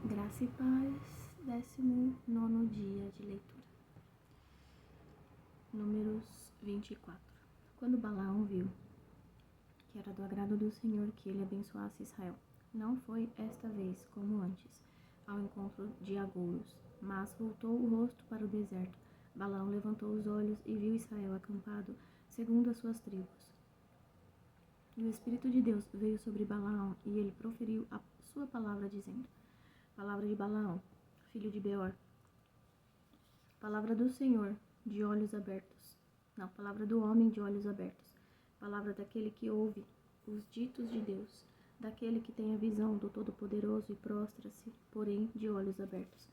Graça e paz, 19º dia de leitura. Números 24. Quando Balaão viu que era do agrado do Senhor que ele abençoasse Israel, não foi esta vez, como antes, ao encontro de agouros, mas voltou o rosto para o deserto. Balaão levantou os olhos e viu Israel acampado, segundo as suas tribos. E o Espírito de Deus veio sobre Balaão, e ele proferiu a sua palavra, dizendo: Palavra de Balaão, filho de Beor. Palavra do Senhor, de olhos abertos. Não, palavra do homem de olhos abertos. Palavra daquele que ouve os ditos de Deus, daquele que tem a visão do Todo-Poderoso e prostra-se, porém, de olhos abertos.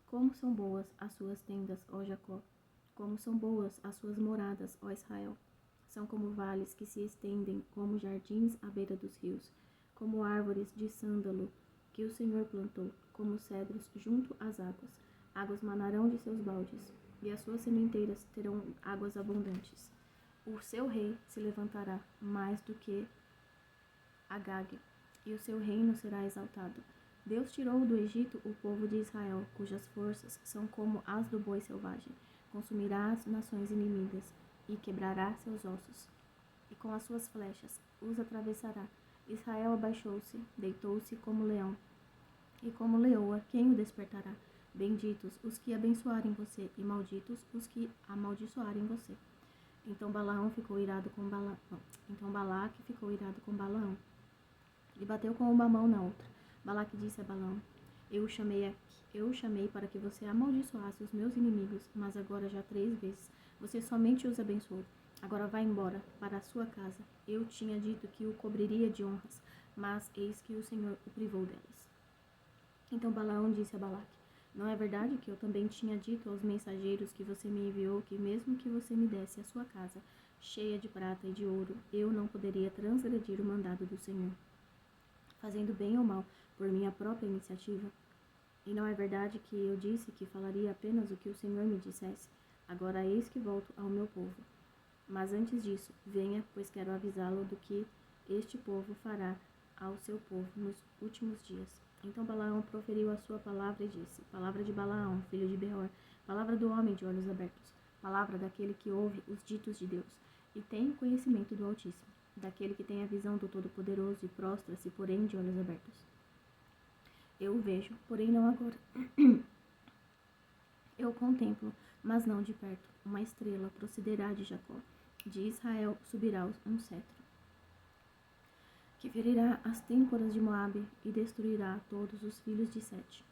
Como são boas as suas tendas, ó Jacó! Como são boas as suas moradas, ó Israel! São como vales que se estendem, como jardins à beira dos rios, como árvores de sândalo que o Senhor plantou, como cedros junto às águas. Águas manarão de seus baldes, e as suas sementeiras terão águas abundantes. O seu rei se levantará mais do que Agag, e o seu reino será exaltado. Deus tirou do Egito o povo de Israel, cujas forças são como as do boi selvagem. Consumirá as nações inimigas, e quebrará seus ossos, e com as suas flechas os atravessará. Israel abaixou-se, deitou-se como leão, e como leoa, quem o despertará? Benditos os que abençoarem você, e malditos os que amaldiçoarem você. Então Balaque ficou irado com Balaão, e bateu com uma mão na outra. Balaque disse a Balaão: Eu o chamei para que você amaldiçoasse os meus inimigos, mas agora já 3 vezes você somente os abençoou. Agora vá embora para a sua casa. Eu tinha dito que o cobriria de honras, mas eis que o Senhor o privou delas. Então Balaão disse a Balaque: Não é verdade que eu também tinha dito aos mensageiros que você me enviou que mesmo que você me desse a sua casa cheia de prata e de ouro, eu não poderia transgredir o mandado do Senhor, fazendo bem ou mal por minha própria iniciativa? E não é verdade que eu disse que falaria apenas o que o Senhor me dissesse? Agora eis que volto ao meu povo. Mas antes disso, venha, pois quero avisá-lo do que este povo fará ao seu povo nos últimos dias. Então Balaão proferiu a sua palavra e disse: Palavra de Balaão, filho de Beor, palavra do homem de olhos abertos, palavra daquele que ouve os ditos de Deus e tem o conhecimento do Altíssimo, daquele que tem a visão do Todo-Poderoso e prostra-se, porém, de olhos abertos. Eu o vejo, porém não agora. Eu o contemplo, mas não de perto. Uma estrela procederá de Jacó. De Israel subirá um cetro, que ferirá as têmporas de Moabe e destruirá todos os filhos de Sete.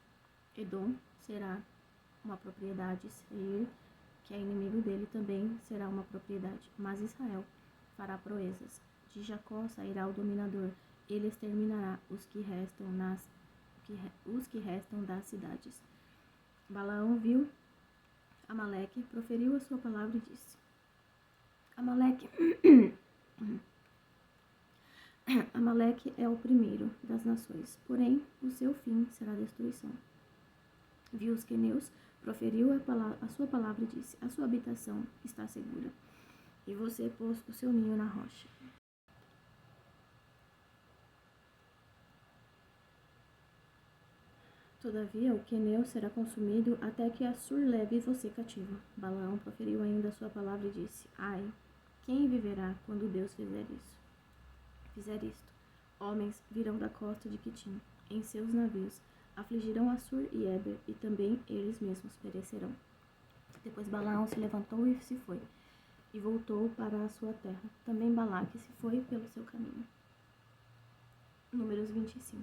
Edom será uma propriedade, Seir, que é inimigo dele, também será uma propriedade, mas Israel fará proezas. De Jacó sairá o dominador, ele exterminará os que restam das cidades. Balaão viu Amaleque, proferiu a sua palavra e disse: Amaleque é o primeiro das nações, porém o seu fim será destruição. Viu os queneus, proferiu a sua palavra e disse: A sua habitação está segura, e você pôs o seu ninho na rocha. Todavia, o queneu será consumido até que Assur leve você cativo. Balaão proferiu ainda a sua palavra e disse: Ai, quem viverá quando Deus fizer isto? Homens virão da costa de Quitim em seus navios, afligirão Assur e Eber, e também eles mesmos perecerão. Depois Balaão se levantou e se foi, e voltou para a sua terra. Também Balaque se foi pelo seu caminho. Números 25.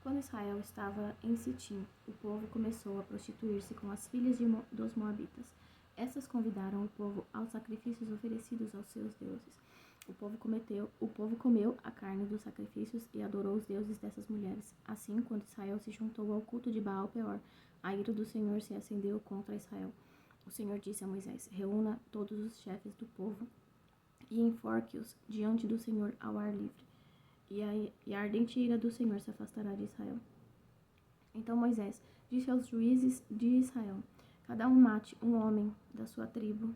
Quando Israel estava em Sitim, o povo começou a prostituir-se com as filhas dos moabitas. Essas convidaram o povo aos sacrifícios oferecidos aos seus deuses. O povo comeu a carne dos sacrifícios e adorou os deuses dessas mulheres. Assim, quando Israel se juntou ao culto de Baal-Peor, a ira do Senhor se acendeu contra Israel. O Senhor disse a Moisés: Reúna todos os chefes do povo e enforque-os diante do Senhor ao ar livre. E a ardente ira do Senhor se afastará de Israel. Então Moisés disse aos juízes de Israel: Cada um mate um homem da sua tribo.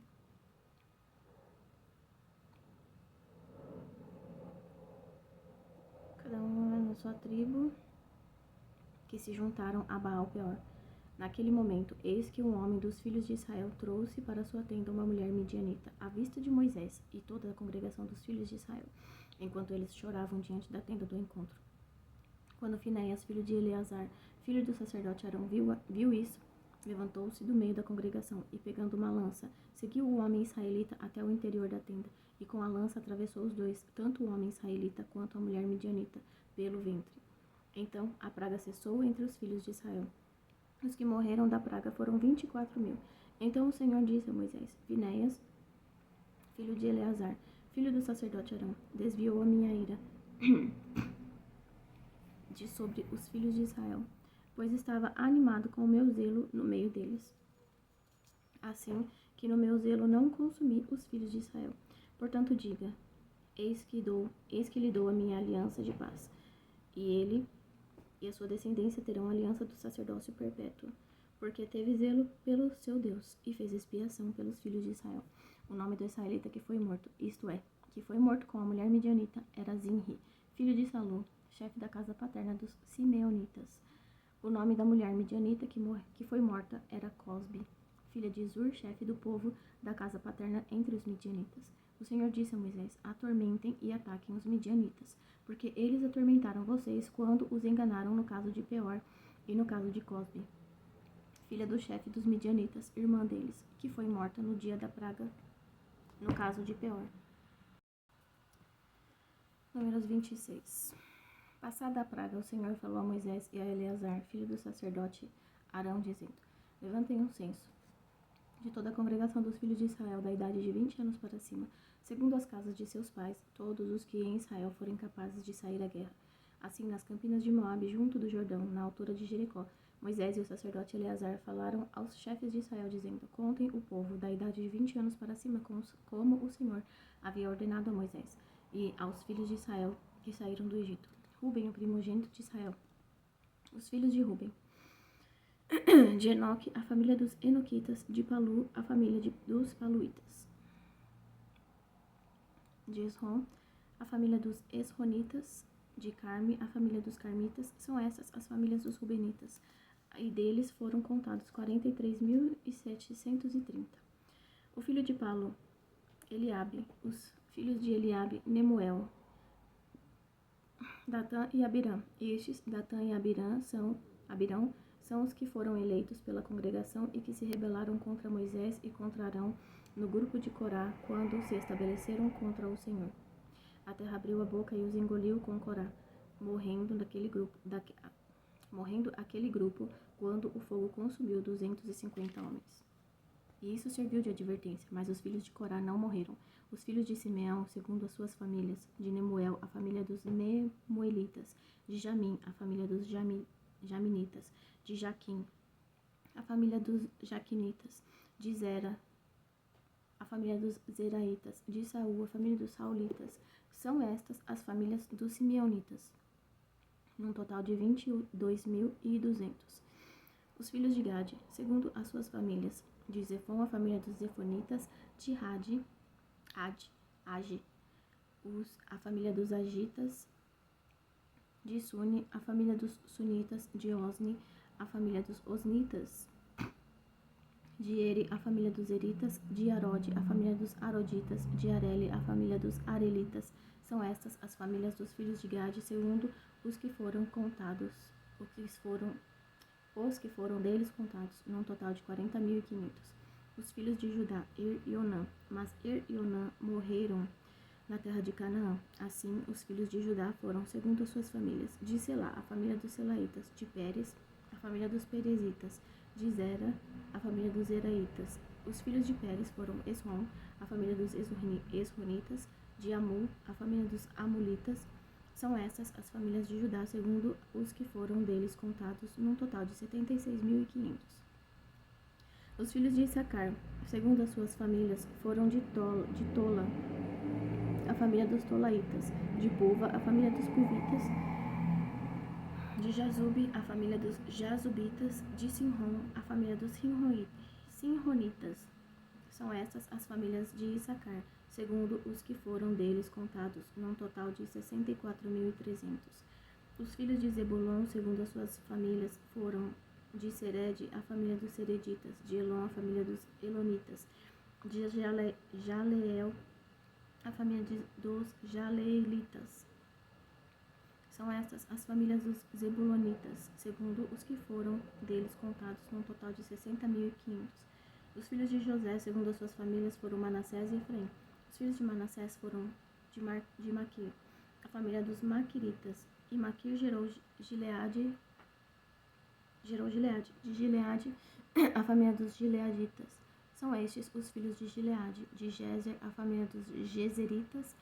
Cada um da sua tribo que se juntaram a Baal-peor. Naquele momento, eis que um homem dos filhos de Israel trouxe para sua tenda uma mulher midianita, à vista de Moisés e toda a congregação dos filhos de Israel, enquanto eles choravam diante da tenda do encontro. Quando Finéias, filho de Eleazar, filho do sacerdote Arão, viu isso, levantou-se do meio da congregação e, pegando uma lança, seguiu o homem israelita até o interior da tenda, e com a lança atravessou os dois, tanto o homem israelita quanto a mulher midianita, pelo ventre. Então a praga cessou entre os filhos de Israel. Os que morreram da praga foram 24.000. Então o Senhor disse a Moisés: Finéias, filho de Eleazar, filho do sacerdote Arão, desviou a minha ira de sobre os filhos de Israel, pois estava animado com o meu zelo no meio deles. Assim que no meu zelo não consumi os filhos de Israel. Portanto diga: eis que lhe dou a minha aliança de paz, e ele e a sua descendência terão a aliança do sacerdócio perpétuo, porque teve zelo pelo seu Deus e fez expiação pelos filhos de Israel. O nome do israelita que foi morto, isto é, que foi morto com a mulher midianita, era Zinri, filho de Salô, chefe da casa paterna dos Simeonitas. O nome da mulher midianita que foi morta era Cosbi, filha de Zur, chefe do povo da casa paterna entre os midianitas. O Senhor disse a Moisés: atormentem e ataquem os midianitas, porque eles atormentaram vocês quando os enganaram no caso de Peor e no caso de Cosbi, filha do chefe dos midianitas, irmã deles, que foi morta no dia da praga, no caso de Peor. Números 26. Passada a praga, o Senhor falou a Moisés e a Eleazar, filho do sacerdote Arão, dizendo: levantem um censo de toda a congregação dos filhos de Israel, da idade de 20 anos para cima, segundo as casas de seus pais, todos os que em Israel forem capazes de sair à guerra. Assim, nas campinas de Moabe, junto do Jordão, na altura de Jericó, Moisés e o sacerdote Eleazar falaram aos chefes de Israel, dizendo: contem o povo da idade de 20 anos para cima, como o Senhor havia ordenado a Moisés, e aos filhos de Israel que saíram do Egito. Ruben, o primogênito de Israel. Os filhos de Ruben: de Enoque, a família dos Enoquitas; de Palu, a família dos Paluitas; de Esrom, a família dos Esronitas; de Carme, a família dos Carmitas. São essas as famílias dos Rubenitas, e deles foram contados 43.730. O filho de Palu, Eliabe; os filhos de Eliabe, Nemuel, Datã e Abirã. Estes, Datã e Abirão, são os que foram eleitos pela congregação e que se rebelaram contra Moisés e contra Arão no grupo de Corá, quando se estabeleceram contra o Senhor. A terra abriu a boca e os engoliu com Corá, morrendo aquele grupo quando o fogo consumiu 250 homens. E isso serviu de advertência, mas os filhos de Corá não morreram. Os filhos de Simeão, segundo as suas famílias: de Nemuel, a família dos Nemuelitas; de Jamim, a família dos Jaminitas; de Jaquim, a família dos Jaquinitas; de Zera, a família dos Zeraitas; de Saul, a família dos Saulitas. São estas as famílias dos Simeonitas, num total de 22.200. Os filhos de Gade, segundo as suas famílias: de Zefon, a família dos Zefonitas; de Age, a família dos Agitas; de Suni, a família dos Sunitas; de Osni, a família dos Osnitas; de Eri, a família dos Eritas; de Arode, a família dos Aroditas; de Areli, a família dos Arelitas. São estas as famílias dos filhos de Gade, segundo os que foram contados, os que foram deles contados, num total de 40.500. Os filhos de Judá, Ir e Onã. Mas Ir e Onã morreram na terra de Canaã. Assim, os filhos de Judá foram segundo as suas famílias: de Selá, a família dos Selaitas; de Pérez, a família dos Perezitas; de Zera, a família dos Zeraitas. Os filhos de Pérez foram Esrom, a família dos Esronitas; de Amul, a família dos Amulitas. São essas as famílias de Judá, segundo os que foram deles contados, num total de 76.500. Os filhos de Issacar, segundo as suas famílias, foram de Tola, a família dos Tolaitas; de Puva, a família dos Puvitas; de Jazube, a família dos Jazubitas; de Sinrom, a família dos Sinronitas. São essas as famílias de Issacar, segundo os que foram deles contados, num total de 64.300. Os filhos de Zebulon, segundo as suas famílias, foram de Sered, a família dos Sereditas, de Elon, a família dos Elonitas, de Jaleel, a família dos Jaleelitas. São estas as famílias dos Zebulonitas, segundo os que foram deles contados, num total de 60.500. Os filhos de José, segundo as suas famílias, foram Manassés e Efraim. Os filhos de Manassés foram de Maquir, a família dos Maquiritas. E Maquir gerou Gileade. De Gileade, a família dos Gileaditas. São estes os filhos de Gileade, de Jezer, a família dos Jezeritas,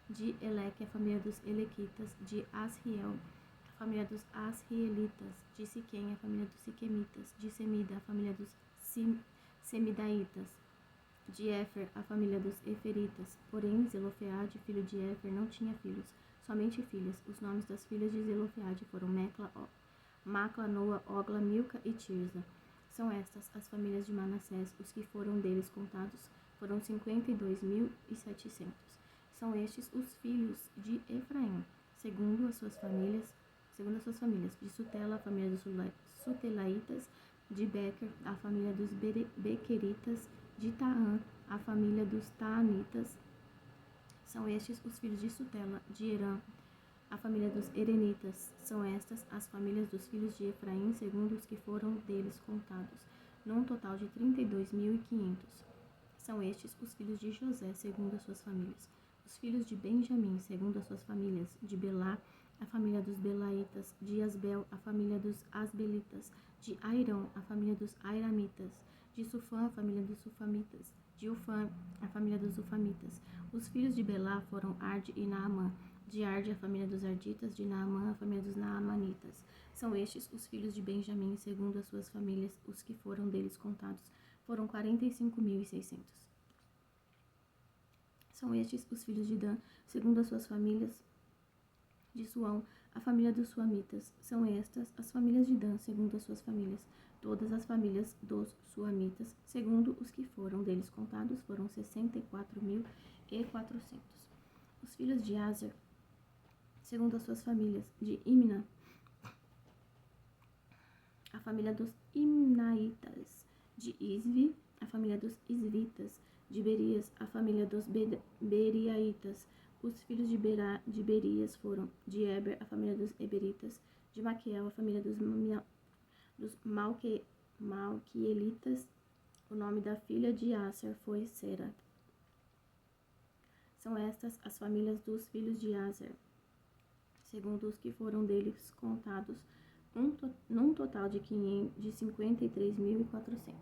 de Eleque, a família dos Elequitas, de Asriel, a família dos Asrielitas, de Siquém, a família dos Siquemitas, de Semida, a família dos Semidaitas, de Éfer, a família dos Eferitas. Porém, Zelofeade, filho de Éfer, não tinha filhos, somente filhas. Os nomes das filhas de Zelofeade foram Macla, Noa, Ogla, Milca e Tirza. São estas as famílias de Manassés. Os que foram deles contados foram 52.700. São estes os filhos de Efraim, segundo as suas famílias, de Sutela, a família dos Sutelaitas, de Bequer, a família dos Bequeritas, de Taã, a família dos Taanitas. São estes os filhos de Sutela, de Herã, a família dos Erenitas. São estas as famílias dos filhos de Efraim, segundo os que foram deles contados, num total de 32.500. São estes os filhos de José, segundo as suas famílias. Os filhos de Benjamim, segundo as suas famílias, de Belá, a família dos Belaitas, de Asbel, a família dos Asbelitas, de Airão, a família dos Airamitas, de Sufã, a família dos Sufamitas, de Ufã, a família dos Ufamitas. Os filhos de Belá foram Arde e Naamã, de Arde, a família dos Arditas, de Naamã, a família dos Naamanitas. São estes os filhos de Benjamim, segundo as suas famílias, os que foram deles contados, foram 45.600. São estes os filhos de Dan, segundo as suas famílias, de Suão, a família dos Suamitas. São estas as famílias de Dan, segundo as suas famílias. Todas as famílias dos Suamitas, segundo os que foram deles contados, foram 64.400. Os filhos de Aser, segundo as suas famílias, de Imna, a família dos Imnaitas, de Isvi, a família dos Isvitas, de Berias, a família dos Beriaitas. Os filhos de Berias foram de Eber, a família dos Eberitas, de Maquiel, a família dos Malquielitas. O nome da filha de Aser foi Sera. São estas as famílias dos filhos de Aser, segundo os que foram deles contados, num total de 53.400.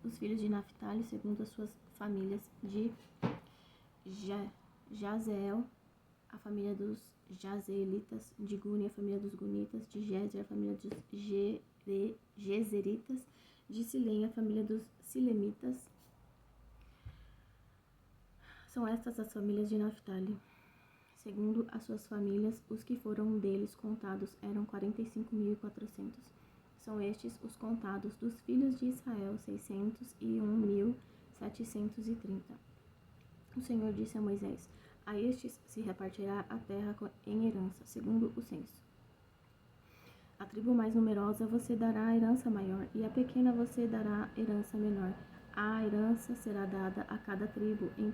Os filhos de Naphtali, segundo as suas famílias, de Jazeel, a família dos Jazeelitas, de Guni, a família dos Gunitas, de Jezer, a família dos Jezeritas, de Silém, a família dos Silemitas. São estas as famílias de Naphtali. Segundo as suas famílias, os que foram deles contados eram 45.400. São estes os contados dos filhos de Israel, 601.730. O Senhor disse a Moisés: a estes se repartirá a terra em herança, segundo o censo. A tribo mais numerosa você dará a herança maior, e a pequena você dará a herança menor. A herança será dada a cada tribo em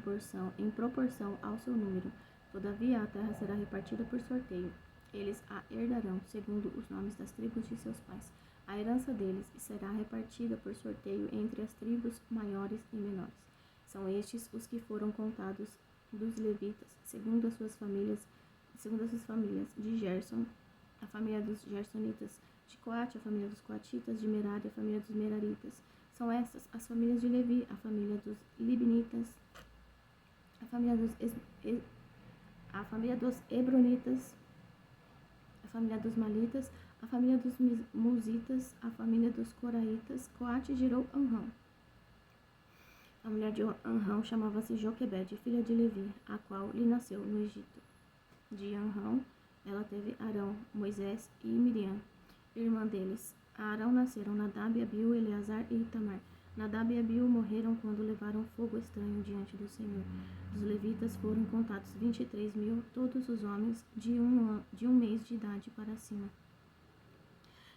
proporção ao seu número. Todavia, a terra será repartida por sorteio. Eles a herdarão, segundo os nomes das tribos de seus pais. A herança deles será repartida por sorteio entre as tribos maiores e menores. São estes os que foram contados dos levitas, segundo as suas famílias, de Gerson, a família dos Gersonitas, de Coate, a família dos Coatitas, de Merari, a família dos Meraritas. São estas as famílias de Levi, a família dos Libnitas, a família dos Hebronitas, a família dos Malitas, a família dos Musitas, a família dos Coraitas. Coate gerou Anrão. A mulher de Anrão chamava-se Joquebede, filha de Levi, a qual lhe nasceu no Egito. De Anrão, ela teve Arão, Moisés e Miriam, irmã deles. A Arão nasceram Nadab, Abiú, Eleazar e Itamar. Nadab e Abiú morreram quando levaram fogo estranho diante do Senhor. Dos levitas foram contados 23.000, todos os homens de um mês de idade para cima.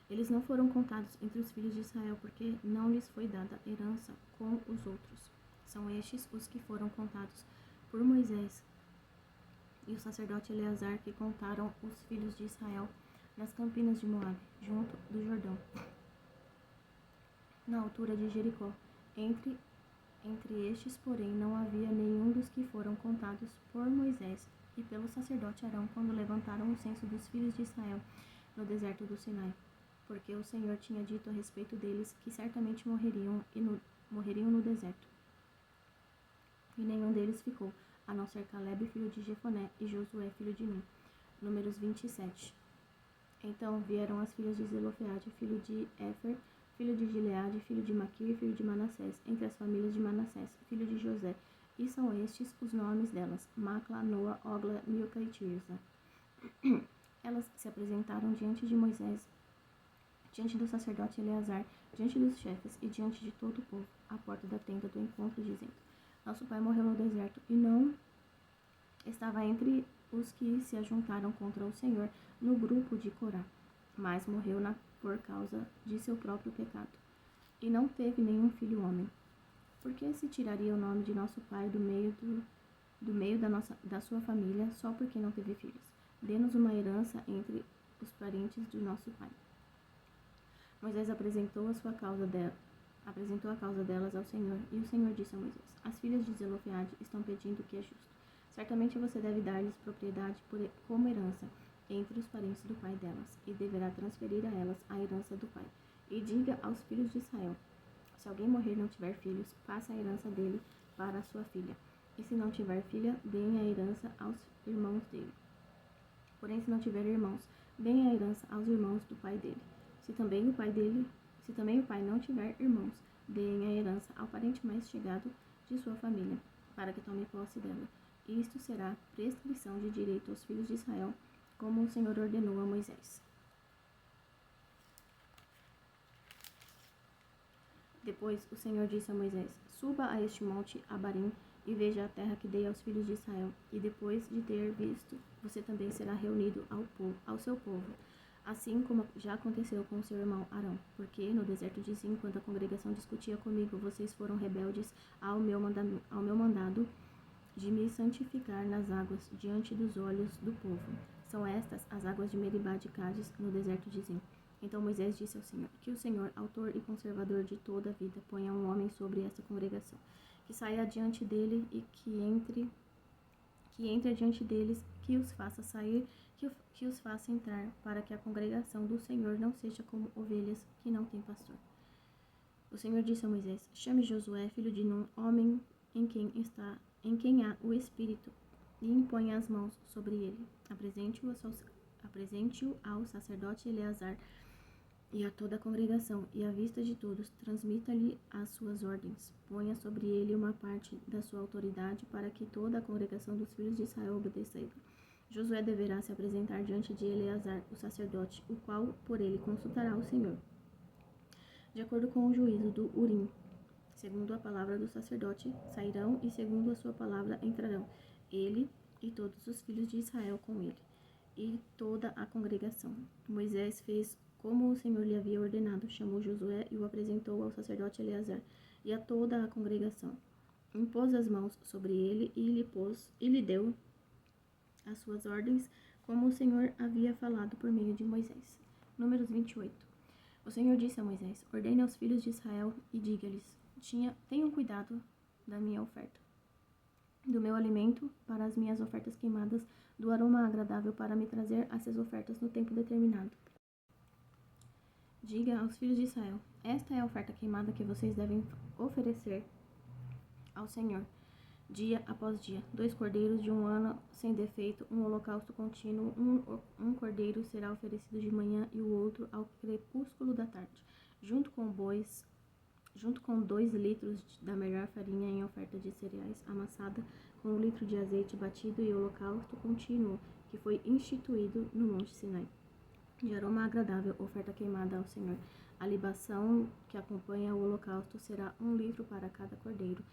Eles não foram contados entre os filhos de Israel, porque não lhes foi dada herança com os outros. São estes os que foram contados por Moisés e o sacerdote Eleazar, que contaram os filhos de Israel nas campinas de Moabe, junto do Jordão, na altura de Jericó. Entre estes, porém, não havia nenhum dos que foram contados por Moisés e pelo sacerdote Arão quando levantaram o censo dos filhos de Israel no deserto do Sinai, porque o Senhor tinha dito a respeito deles que certamente morreriam no deserto. E nenhum deles ficou, a não ser Caleb, filho de Jefoné, e Josué, filho de Nun. Números 27. Então vieram as filhas de Zelofeade, filho de Éfer, filho de Gileade, filho de Maquir, filho de Manassés, entre as famílias de Manassés, filho de José. E são estes os nomes delas: Macla, Noa, Ogla, Milca e Tirza. Elas se apresentaram diante de Moisés, diante do sacerdote Eleazar, diante dos chefes e diante de todo o povo, à porta da tenda do encontro, dizendo: Nosso pai morreu no deserto e não estava entre os que se ajuntaram contra o Senhor no grupo de Corá, mas morreu por causa de seu próprio pecado. E não teve nenhum filho homem. Por que se tiraria o nome de nosso pai do meio da sua família, só porque não teve filhos? Dê-nos uma herança entre os parentes do nosso pai. Moisés apresentou a causa delas ao Senhor, e o Senhor disse a Moisés: As filhas de Zelofeade estão pedindo o que é justo. Certamente você deve dar-lhes propriedade como herança entre os parentes do pai delas, e deverá transferir a elas a herança do pai. E diga aos filhos de Israel: Se alguém morrer e não tiver filhos, passe a herança dele para a sua filha. E se não tiver filha, deem a herança aos irmãos dele. Porém, se não tiver irmãos, deem a herança aos irmãos do pai dele. Se também o pai não tiver irmãos, deem a herança ao parente mais chegado de sua família, para que tome posse dela. Isto será prescrição de direito aos filhos de Israel, como o Senhor ordenou a Moisés. Depois o Senhor disse a Moisés: Suba a este monte Abarim e veja a terra que dei aos filhos de Israel. E depois de ter visto, você também será reunido ao seu povo, assim como já aconteceu com seu irmão Arão. Porque no deserto de Zim, quando a congregação discutia comigo, vocês foram rebeldes ao meu mandado de me santificar nas águas diante dos olhos do povo. São estas as águas de Meribá de Cádiz, no deserto de Zim. Então Moisés disse ao Senhor: Que o Senhor, autor e conservador de toda a vida, ponha um homem sobre essa congregação, que saia adiante dele e que entre adiante deles, que os faça sair, que os faça entrar, para que a congregação do Senhor não seja como ovelhas que não têm pastor. O Senhor disse a Moisés: Chame Josué, filho de Nun, homem em quem há o Espírito, e imponha as mãos sobre ele. Apresente-o ao sacerdote Eleazar e a toda a congregação, e à vista de todos, transmita-lhe as suas ordens. Ponha sobre ele uma parte da sua autoridade, para que toda a congregação dos filhos de Israel obedeça a ele. Josué deverá se apresentar diante de Eleazar, o sacerdote, o qual por ele consultará o Senhor, de acordo com o juízo do Urim. Segundo a palavra do sacerdote, sairão, e segundo a sua palavra entrarão, ele e todos os filhos de Israel com ele, e toda a congregação. Moisés fez como o Senhor lhe havia ordenado, chamou Josué e o apresentou ao sacerdote Eleazar e a toda a congregação. Impôs as mãos sobre ele e lhe deu as suas ordens, como o Senhor havia falado por meio de Moisés. Números 28. O Senhor disse a Moisés: Ordene aos filhos de Israel e diga-lhes: Tenham cuidado da minha oferta, do meu alimento para as minhas ofertas queimadas, do aroma agradável para me trazer essas ofertas no tempo determinado. Diga aos filhos de Israel: Esta é a oferta queimada que vocês devem oferecer ao Senhor, dia após dia: 2 cordeiros de 1 ano sem defeito, um holocausto contínuo, um cordeiro será oferecido de manhã e o outro ao crepúsculo da tarde, junto com 2 litros da melhor farinha em oferta de cereais amassada, com 1 litro de azeite batido e holocausto contínuo, que foi instituído no Monte Sinai. De aroma agradável, oferta queimada ao Senhor. A libação que acompanha o holocausto será 1 litro para cada cordeiro.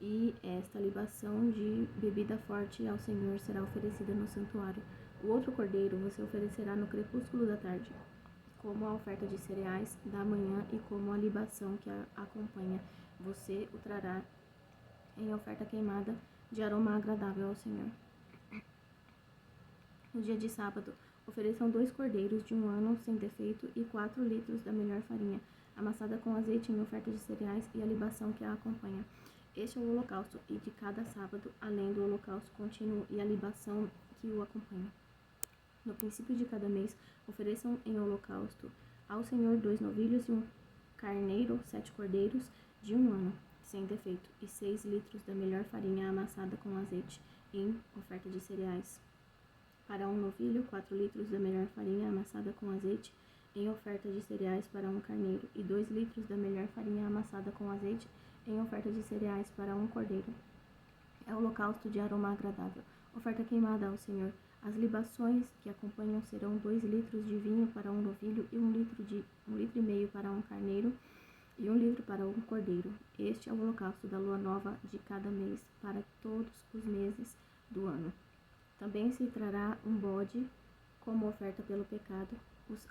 E esta libação de bebida forte ao Senhor será oferecida no santuário. O outro cordeiro você oferecerá no crepúsculo da tarde, como a oferta de cereais da manhã e como a libação que a acompanha. Você o trará em oferta queimada de aroma agradável ao Senhor. No dia de sábado, ofereçam 2 cordeiros de 1 ano sem defeito e 4 litros da melhor farinha, amassada com azeite em oferta de cereais e a libação que a acompanha. Este é o holocausto e de cada sábado, além do holocausto contínuo e a libação que o acompanha. No princípio de cada mês, ofereçam em holocausto ao Senhor 2 novilhos e 1 carneiro, 7 cordeiros de 1 ano, sem defeito, e 6 litros da melhor farinha amassada com azeite em oferta de cereais. Para 1 novilho, 4 litros da melhor farinha amassada com azeite em oferta de cereais para 1 carneiro, e 2 litros da melhor farinha amassada com azeite em oferta de cereais para 1 cordeiro. É o holocausto de aroma agradável, oferta queimada ao Senhor. As libações que acompanham serão 2 litros de vinho para 1 novilho e 1 litro e meio para 1 carneiro e 1 litro para 1 cordeiro. Este é o holocausto da lua nova de cada mês para todos os meses do ano. Também se trará um bode como oferta pelo pecado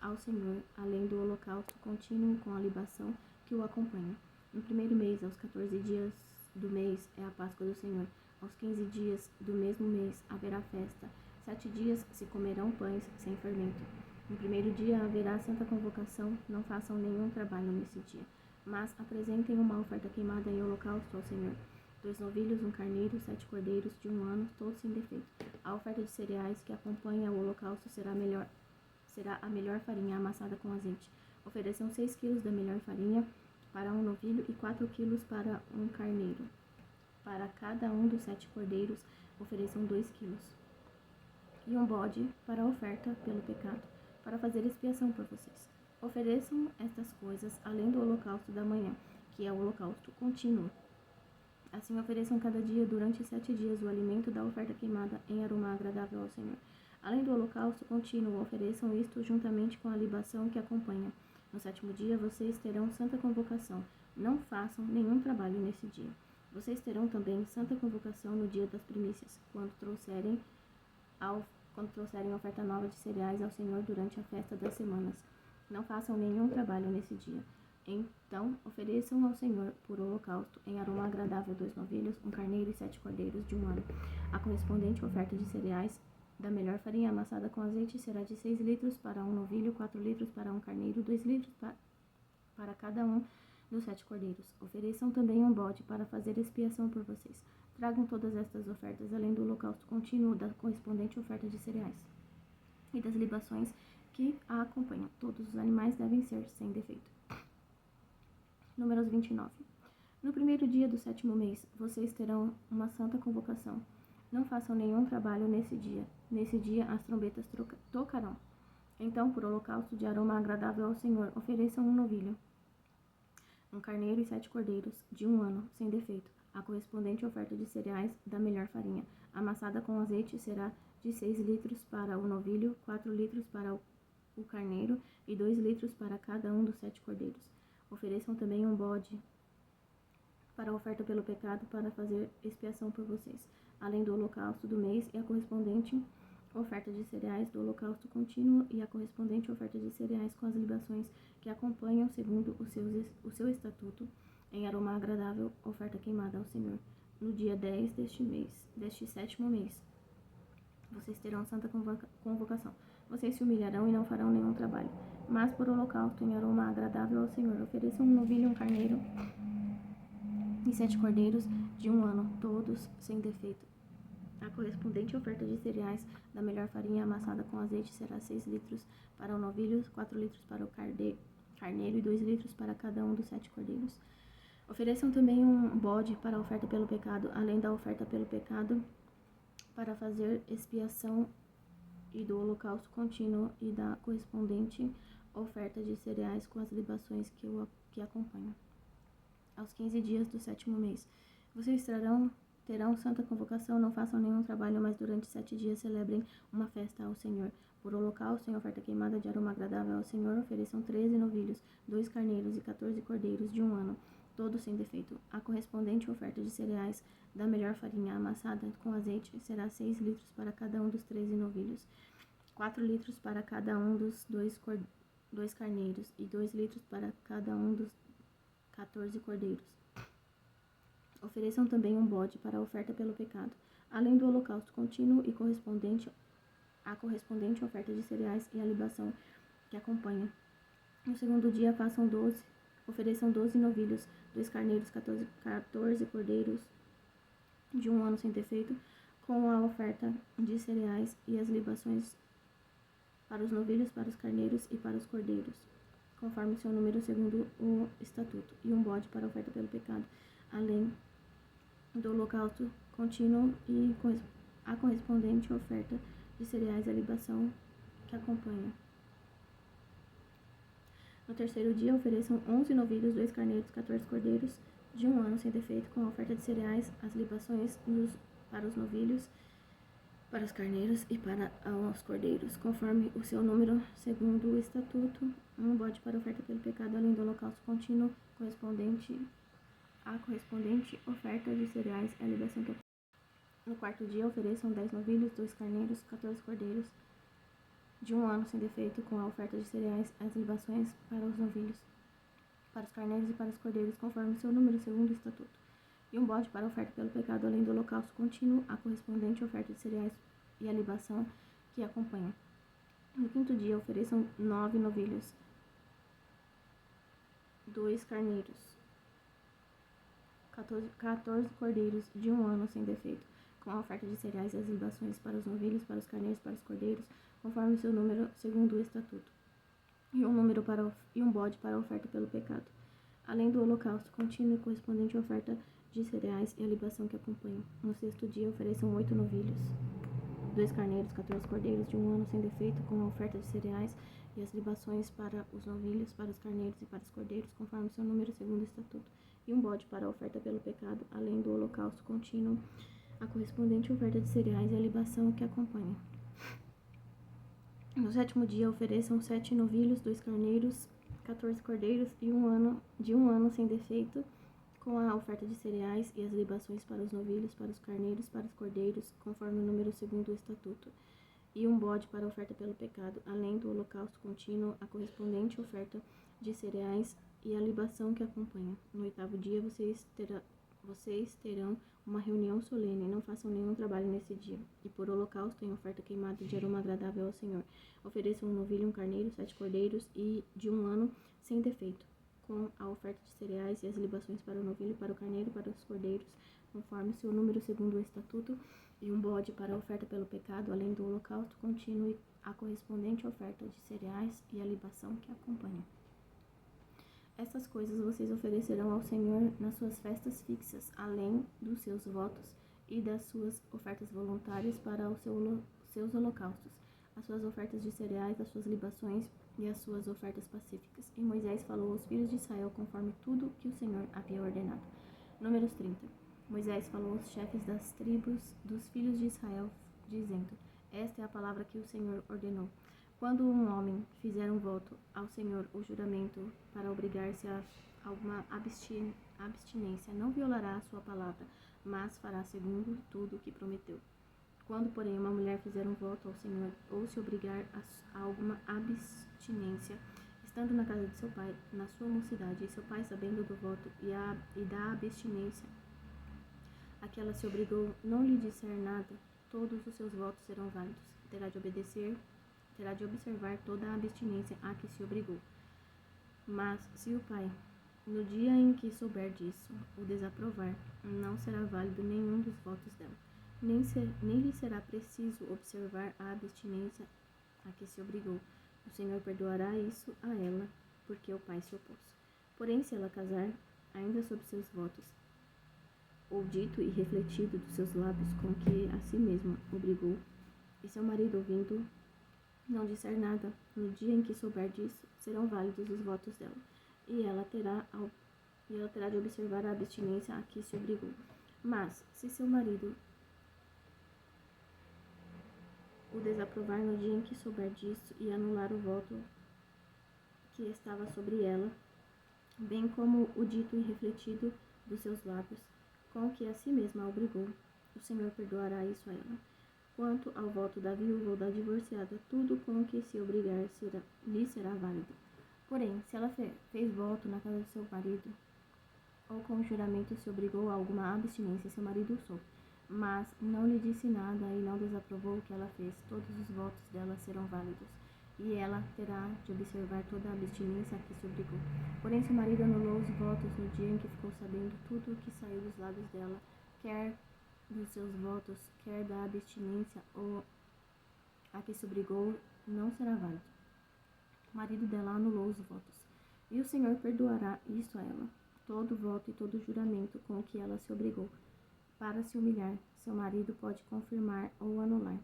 ao Senhor, além do holocausto contínuo com a libação que o acompanha. No primeiro mês, aos 14 dias do mês, é a Páscoa do Senhor. Aos 15 dias do mesmo mês haverá festa. 7 dias se comerão pães sem fermento. No primeiro dia haverá santa convocação, não façam nenhum trabalho nesse dia, mas apresentem uma oferta queimada em holocausto ao Senhor. 2 novilhos, 1 carneiro, 7 cordeiros de 1 ano, todos sem defeito. A oferta de cereais que acompanha o holocausto será a melhor farinha amassada com azeite. Ofereçam 6 quilos da melhor farinha para 1 novilho e 4 quilos para 1 carneiro. Para cada um dos 7 cordeiros, ofereçam 2 quilos. E um bode para a oferta pelo pecado, para fazer expiação por vocês. Ofereçam estas coisas além do holocausto da manhã, que é o holocausto contínuo. Assim ofereçam cada dia durante 7 dias o alimento da oferta queimada em aroma agradável ao Senhor. Além do holocausto contínuo, ofereçam isto juntamente com a libação que acompanha. No 7º dia vocês terão santa convocação. Não façam nenhum trabalho nesse dia. Vocês terão também santa convocação no dia das primícias, quando trouxerem oferta nova de cereais ao Senhor durante a festa das semanas. Não façam nenhum trabalho nesse dia. Então, ofereçam ao Senhor por holocausto em aroma agradável 2 novilhos, 1 carneiro e 7 cordeiros de 1 ano. A correspondente oferta de cereais da melhor farinha amassada com azeite será de 6 litros para 1 novilho, 4 litros para 1 carneiro, 2 litros para cada um dos 7 cordeiros. Ofereçam também um bode para fazer expiação por vocês. Tragam todas estas ofertas, além do holocausto contínuo da correspondente oferta de cereais e das libações que a acompanham. Todos os animais devem ser sem defeito. Números 29. No primeiro dia do 7º mês, vocês terão uma santa convocação. Não façam nenhum trabalho nesse dia. Nesse dia, as trombetas tocarão. Então, por holocausto de aroma agradável ao Senhor, ofereçam 1 novilho, 1 carneiro e 7 cordeiros de 1 ano, sem defeito. A correspondente oferta de cereais da melhor farinha, amassada com azeite, será de 6 litros para o novilho, 4 litros para o carneiro e 2 litros para cada um dos 7 cordeiros. Ofereçam também um bode para a oferta pelo pecado, para fazer expiação por vocês, além do holocausto do mês e a correspondente oferta de cereais do holocausto contínuo e a correspondente oferta de cereais com as libações que acompanham segundo o seu estatuto, em aroma agradável, oferta queimada ao Senhor. No dia 10 deste 7º mês, vocês terão santa convocação. Vocês se humilharão e não farão nenhum trabalho, mas por holocausto em aroma agradável ao Senhor, ofereçam 1 novilho, 1 carneiro e 7 cordeiros de 1 ano, todos sem defeito. A correspondente oferta de cereais da melhor farinha amassada com azeite será 6 litros para o novilho, 4 litros para o carneiro e 2 litros para cada um dos 7 cordeiros. Ofereçam também um bode para a oferta pelo pecado, além da oferta pelo pecado, para fazer expiação e do holocausto contínuo e da correspondente oferta de cereais com as libações que acompanham. Aos 15 dias do 7º mês, vocês terão santa convocação, não façam nenhum trabalho, mas durante 7 dias celebrem uma festa ao Senhor. Por holocausto, em oferta queimada de aroma agradável ao Senhor, ofereçam 13 novilhos, 2 carneiros e 14 cordeiros de um ano, todos sem defeito. A correspondente oferta de cereais da melhor farinha amassada com azeite será 6 litros para cada um dos 13 novilhos, 4 litros para cada um dos 2 carneiros e 2 litros para cada um dos 14 cordeiros. Ofereçam também um bode para a oferta pelo pecado, além do holocausto contínuo e a correspondente oferta de cereais e a libação que acompanha. No segundo dia ofereçam 12 novilhos, 2 carneiros, 14 cordeiros de um ano sem defeito, com a oferta de cereais e as libações para os novilhos, para os carneiros e para os cordeiros, conforme seu número segundo o estatuto, e um bode para a oferta pelo pecado, além do holocausto contínuo e a correspondente oferta de cereais e a libação que acompanha. No terceiro dia, ofereçam 11 novilhos, 2 carneiros, 14 cordeiros de um ano sem defeito, com a oferta de cereais, as libações para os novilhos, para os carneiros e para os cordeiros, conforme o seu número, segundo o estatuto, um bode para oferta pelo pecado, além do holocausto contínuo, a correspondente oferta de cereais e a libação que no quarto dia, ofereçam 10 novilhos, 2 carneiros, 14 cordeiros de um ano sem defeito, com a oferta de cereais, as libações para os novilhos, para os carneiros e para os cordeiros, conforme seu número, segundo o estatuto. E um bode para a oferta pelo pecado, além do holocausto contínuo, a correspondente oferta de cereais e a libação que acompanha. No quinto dia, ofereçam 9 novilhos, 2 carneiros, 14 cordeiros de um ano sem defeito, com a oferta de cereais e as libações para os novilhos, para os carneiros e para os cordeiros, conforme seu número, segundo o estatuto. E um bode para a oferta pelo pecado, além do holocausto contínuo e correspondente oferta de cereais e a libação que acompanham. No sexto dia, ofereçam 8 novilhos, 2 carneiros, 14 cordeiros de um ano sem defeito, com a oferta de cereais e as libações para os novilhos, para os carneiros e para os cordeiros, conforme seu número, segundo o estatuto. E um bode para a oferta pelo pecado, além do holocausto contínuo, a correspondente oferta de cereais e a libação que acompanha. No sétimo dia, ofereçam 7 novilhos, 2 carneiros, 14 cordeiros e de um ano sem defeito, com a oferta de cereais e as libações para os novilhos, para os carneiros, para os cordeiros, conforme o número segundo o estatuto. E um bode para a oferta pelo pecado, além do holocausto contínuo, a correspondente oferta de cereais e a libação que acompanha. No oitavo dia, vocês terão uma reunião solene, não façam nenhum trabalho nesse dia. E por holocausto, em oferta queimada de aroma agradável ao Senhor, ofereçam um novilho, um carneiro, 7 cordeiros e de um ano sem defeito, com a oferta de cereais e as libações para o novilho, para o carneiro e para os cordeiros, conforme seu número segundo o estatuto, e um bode para a oferta pelo pecado, além do holocausto contínuo e a correspondente oferta de cereais e a libação que acompanha. Essas coisas vocês oferecerão ao Senhor nas suas festas fixas, além dos seus votos e das suas ofertas voluntárias para os seus holocaustos, as suas ofertas de cereais, as suas libações e as suas ofertas pacíficas. E Moisés falou aos filhos de Israel conforme tudo que o Senhor havia ordenado. Números 30. Moisés falou aos chefes das tribos dos filhos de Israel, dizendo: Esta é a palavra que o Senhor ordenou. Quando um homem fizer um voto ao Senhor ou juramento para obrigar-se a alguma abstinência, não violará a sua palavra, mas fará segundo tudo o que prometeu. Quando, porém, uma mulher fizer um voto ao Senhor ou se obrigar a alguma abstinência, estando na casa de seu pai, na sua mocidade, e seu pai sabendo do voto e da abstinência a que ela se obrigou, não lhe disser nada, todos os seus votos serão válidos. Terá de observar toda a abstinência a que se obrigou. Mas, se o pai, no dia em que souber disso, o desaprovar, não será válido nenhum dos votos dela, nem lhe será preciso observar a abstinência a que se obrigou. O Senhor perdoará isso a ela, porque o pai se opôs. Porém, se ela casar, ainda sob seus votos, ou dito e refletido dos seus lábios com que a si mesma obrigou, e seu marido ouvindo não disser nada, no dia em que souber disso, serão válidos os votos dela, e ela terá de observar a abstinência a que se obrigou. Mas, se seu marido o desaprovar no dia em que souber disso e anular o voto que estava sobre ela, bem como o dito e refletido dos seus lábios, com que a si mesma a obrigou, o Senhor perdoará isso a ela. Quanto ao voto da viúva ou da divorciada, tudo com que se obrigar lhe será válido. Porém, se ela fez voto na casa do seu marido, ou com juramento se obrigou a alguma abstinência, seu marido usou, mas não lhe disse nada e não desaprovou o que ela fez, todos os votos dela serão válidos, e ela terá de observar toda a abstinência a que se obrigou. Porém, se o marido anulou os votos no dia em que ficou sabendo tudo o que saiu dos lábios dela, quer dos seus votos, quer da abstinência ou a que se obrigou, não será válido. O marido dela anulou os votos, e o Senhor perdoará isso a ela, todo voto e todo juramento com o que ela se obrigou. Para se humilhar, seu marido pode confirmar ou anular.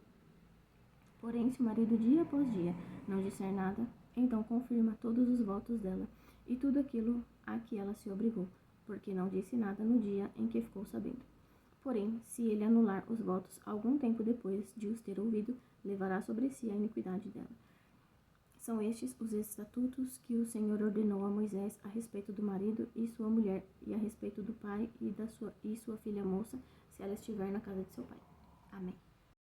Porém, se o marido dia após dia não disser nada, então confirma todos os votos dela e tudo aquilo a que ela se obrigou, porque não disse nada no dia em que ficou sabendo. Porém, se ele anular os votos algum tempo depois de os ter ouvido, levará sobre si a iniquidade dela. São estes os estatutos que o Senhor ordenou a Moisés a respeito do marido e sua mulher, e a respeito do pai e sua filha moça, se ela estiver na casa de seu pai. Amém.